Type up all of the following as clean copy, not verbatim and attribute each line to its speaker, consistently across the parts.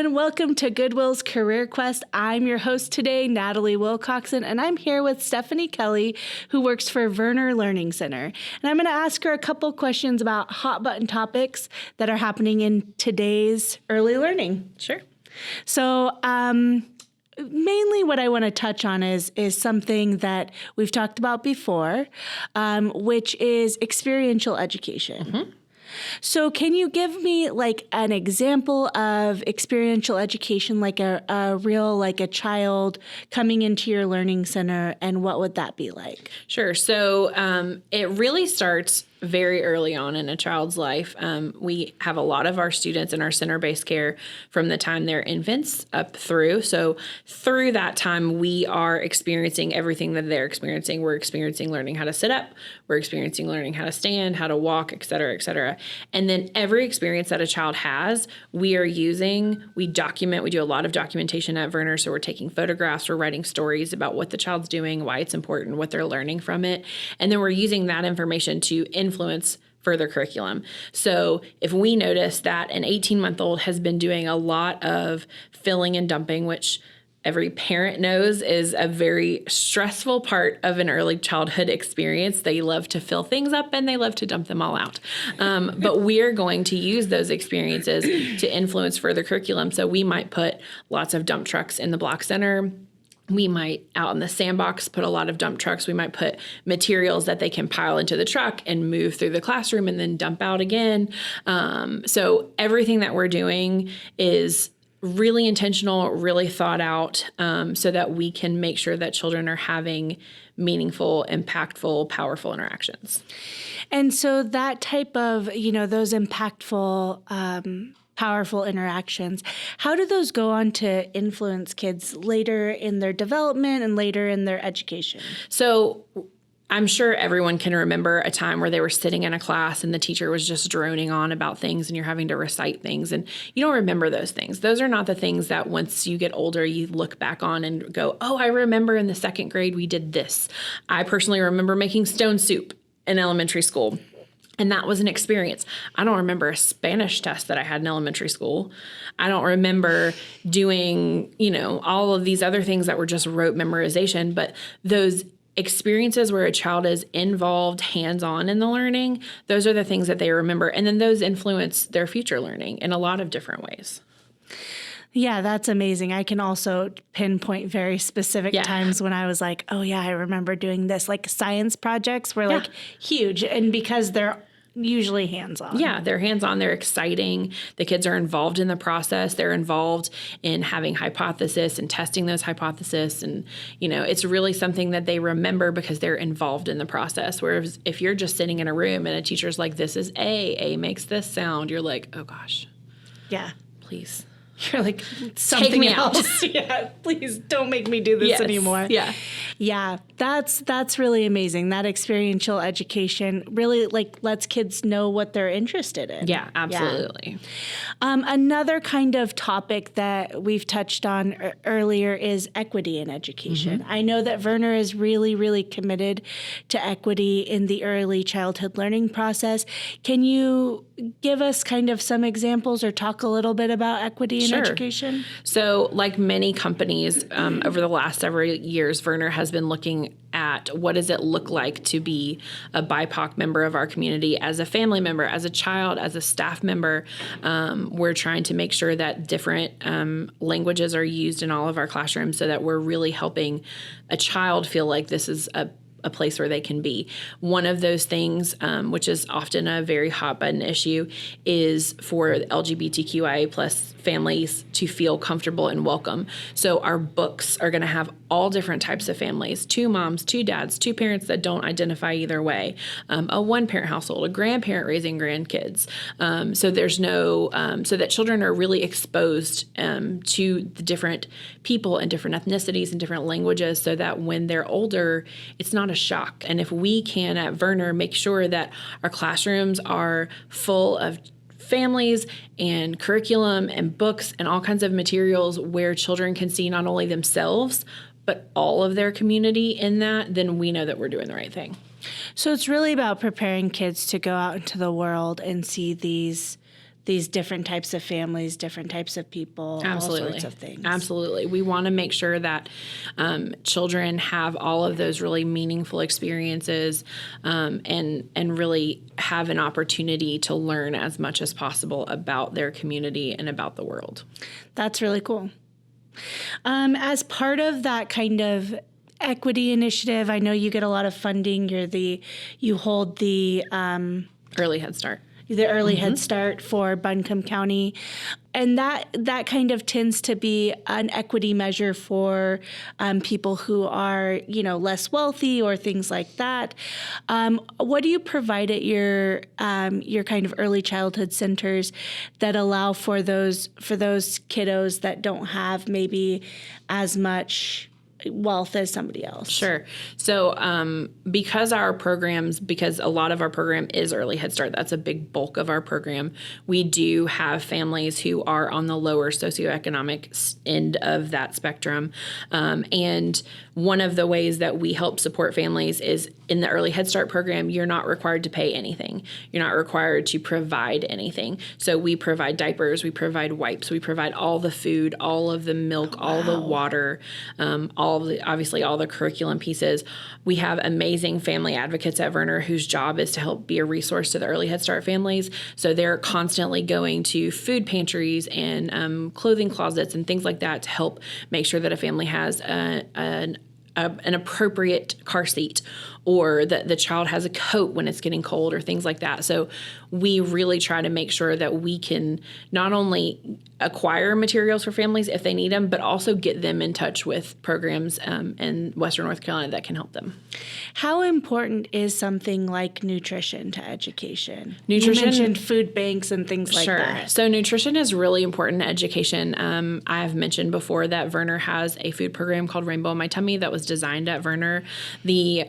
Speaker 1: everyone. Welcome to Goodwill's Career Quest. I'm your host today, Natalie Wilcoxon, and I'm here with Stephanie Kelley, who works for Verner Learning Center. And I'm going to ask her a couple questions about hot button topics that are happening in today's early learning.
Speaker 2: Sure.
Speaker 1: So, mainly what I want to touch on is something that we've talked about before, which is experiential education. Mm-hmm. So can you give me like an example of experiential education, like a real, like a child coming into your learning center, and what would that be like?
Speaker 2: Sure. So it really starts very early on in a child's life. We have a lot of our students in our center-based care from the time they're infants up through. So through that time, we are experiencing everything that they're experiencing. We're experiencing learning how to sit up. We're experiencing learning how to stand, how to walk, et cetera, et cetera. And then every experience that a child has, we document. We do a lot of documentation at Verner. So we're taking photographs, we're writing stories about what the child's doing, why it's important, what they're learning from it. And then we're using that information to influence further curriculum. So if we notice that an 18-month-old has been doing a lot of filling and dumping, which every parent knows is a very stressful part of an early childhood experience. They love to fill things up and they love to dump them all out. But we're going to use those experiences to influence further curriculum. So we might put lots of dump trucks in the block center. We might, out in the sandbox, put a lot of dump trucks. We might put materials that they can pile into the truck and move through the classroom and then dump out again. So everything that we're doing is really intentional, really thought out, so that we can make sure that children are having meaningful, impactful, powerful interactions.
Speaker 1: And so that type of, those impactful, powerful interactions, how do those go on to influence kids later in their development and later in their education?
Speaker 2: So I'm sure everyone can remember a time where they were sitting in a class and the teacher was just droning on about things and you're having to recite things and you don't remember those things. Those are not the things that once you get older, you look back on and go, oh, I remember in the second grade we did this. I personally remember making stone soup in elementary school. And that was an experience. I don't remember a Spanish test that I had in elementary school. I don't remember doing, all of these other things that were just rote memorization. But those experiences where a child is involved hands-on in the learning, those are the things that they remember. And then those influence their future learning in a lot of different ways.
Speaker 1: Yeah, that's amazing. I can also pinpoint very specific times when I was like, oh yeah, I remember doing this. Like science projects were like huge. And because they're usually hands-on.
Speaker 2: Yeah, they're hands-on. They're exciting. The kids are involved in the process. They're involved in having hypothesis and testing those hypotheses. And, it's really something that they remember because they're involved in the process. Whereas if you're just sitting in a room and a teacher's like, this is A makes this sound, you're like, oh gosh.
Speaker 1: Yeah.
Speaker 2: Please.
Speaker 1: You're like, something else.
Speaker 2: Yeah,
Speaker 1: please don't make me do this anymore.
Speaker 2: Yeah.
Speaker 1: Yeah, that's really amazing. That experiential education really lets kids know what they're interested in.
Speaker 2: Yeah, absolutely.
Speaker 1: Yeah. Another kind of topic that we've touched on earlier is equity in education. Mm-hmm. I know that Verner is really, really committed to equity in the early childhood learning process. Can you give us kind of some examples or talk a little bit about equity in education?
Speaker 2: So like many companies over the last several years, Verner has been looking at what does it look like to be a BIPOC member of our community as a family member, as a child, as a staff member. We're trying to make sure that different languages are used in all of our classrooms so that we're really helping a child feel like this is a place where they can be. One of those things, which is often a very hot button issue, is for LGBTQIA plus families to feel comfortable and welcome. So our books are going to have all different types of families, 2 moms, 2 dads, 2 parents that don't identify either way, a 1-parent household, a grandparent raising grandkids. So there's no, so that children are really exposed to the different people and different ethnicities and different languages so that when they're older, it's not a shock. And if we can at Verner make sure that our classrooms are full of families and curriculum and books and all kinds of materials where children can see not only themselves, but all of their community in that, then we know that we're doing the right thing.
Speaker 1: So it's really about preparing kids to go out into the world and see these these different types of families, different types of people,
Speaker 2: Absolutely.
Speaker 1: all sorts of things.
Speaker 2: Absolutely. We want to make sure that children have all of those really meaningful experiences and really have an opportunity to learn as much as possible about their community and about the world.
Speaker 1: That's really cool. As part of that kind of equity initiative, I know you get a lot of funding. You hold the
Speaker 2: Early Head Start.
Speaker 1: The Early Head Start for Buncombe County. And that kind of tends to be an equity measure for people who are, less wealthy or things like that. What do you provide at your kind of early childhood centers that allow for those kiddos that don't have maybe as much wealth as somebody else?
Speaker 2: Sure. So because a lot of our program is Early Head Start, that's a big bulk of our program. We do have families who are on the lower socioeconomic end of that spectrum. And one of the ways that we help support families is in the Early Head Start program, you're not required to pay anything. You're not required to provide anything. So we provide diapers, we provide wipes, we provide all the food, all of the milk, all the water, obviously all the curriculum pieces. We have amazing family advocates at Verner whose job is to help be a resource to the Early Head Start families. So they're constantly going to food pantries and clothing closets and things like that to help make sure that a family has an appropriate car seat, or that the child has a coat when it's getting cold, or things like that. So we really try to make sure that we can not only acquire materials for families if they need them, but also get them in touch with programs in Western North Carolina that can help them.
Speaker 1: How important is something like nutrition to education?
Speaker 2: Nutrition,
Speaker 1: you mentioned food banks and things like that.
Speaker 2: So nutrition is really important to education. I have mentioned before that Verner has a food program called Rainbow in My Tummy that was designed at Verner. The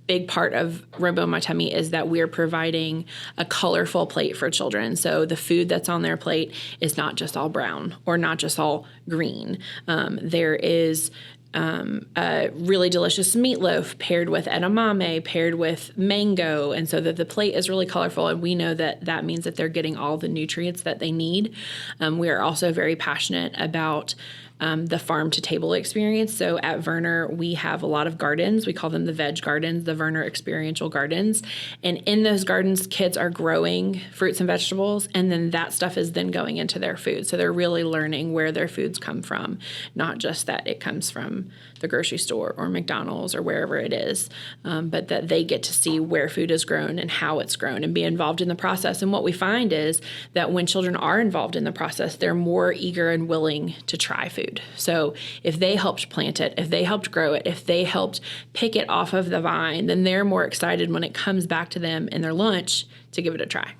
Speaker 2: big part of Rainbow in My Tummy is that we're providing a colorful plate for children. So the food that's on their plate is not just all brown or not just all green. There is a really delicious meatloaf paired with edamame, paired with mango, and so that the plate is really colorful, and we know that that means that they're getting all the nutrients that they need. We are also very passionate about the farm to table experience. So at Verner, we have a lot of gardens. We call them the veg gardens, the Verner experiential gardens. And in those gardens, kids are growing fruits and vegetables, and then that stuff is then going into their food. So they're really learning where their foods come from, not just that it comes from the grocery store or McDonald's or wherever it is, but that they get to see where food is grown and how it's grown and be involved in the process. And what we find is that when children are involved in the process, they're more eager and willing to try food. So if they helped plant it, if they helped grow it, if they helped pick it off of the vine, then they're more excited when it comes back to them in their lunch to give it a try.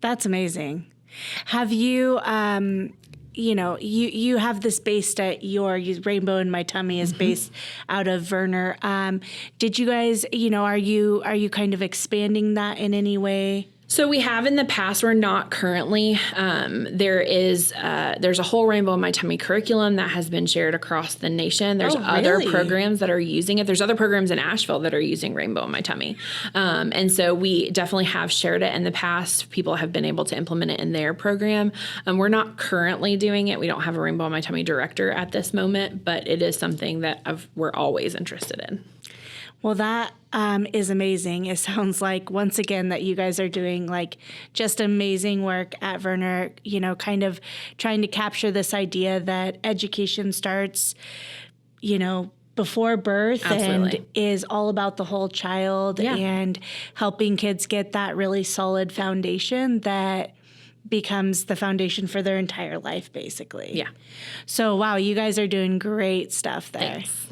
Speaker 1: That's amazing. Have you, you have this based at your Rainbow in My Tummy is based out of Verner. Did you guys, are you kind of expanding that in any way?
Speaker 2: So we have in the past. We're not currently. There's a whole Rainbow in My Tummy curriculum that has been shared across the nation. There's other programs that are using it. There's other programs in Asheville that are using Rainbow in My Tummy. And so we definitely have shared it in the past. People have been able to implement it in their program. We're not currently doing it. We don't have a Rainbow in My Tummy director at this moment, but it is something that we're always interested in.
Speaker 1: Well, that is amazing. It sounds like, once again, that you guys are doing just amazing work at Verner, kind of trying to capture this idea that education starts, before birth.
Speaker 2: Absolutely.
Speaker 1: And is all about the whole child and helping kids get that really solid foundation that becomes the foundation for their entire life, basically.
Speaker 2: Yeah.
Speaker 1: So, wow, you guys are doing great stuff there.
Speaker 2: Thanks.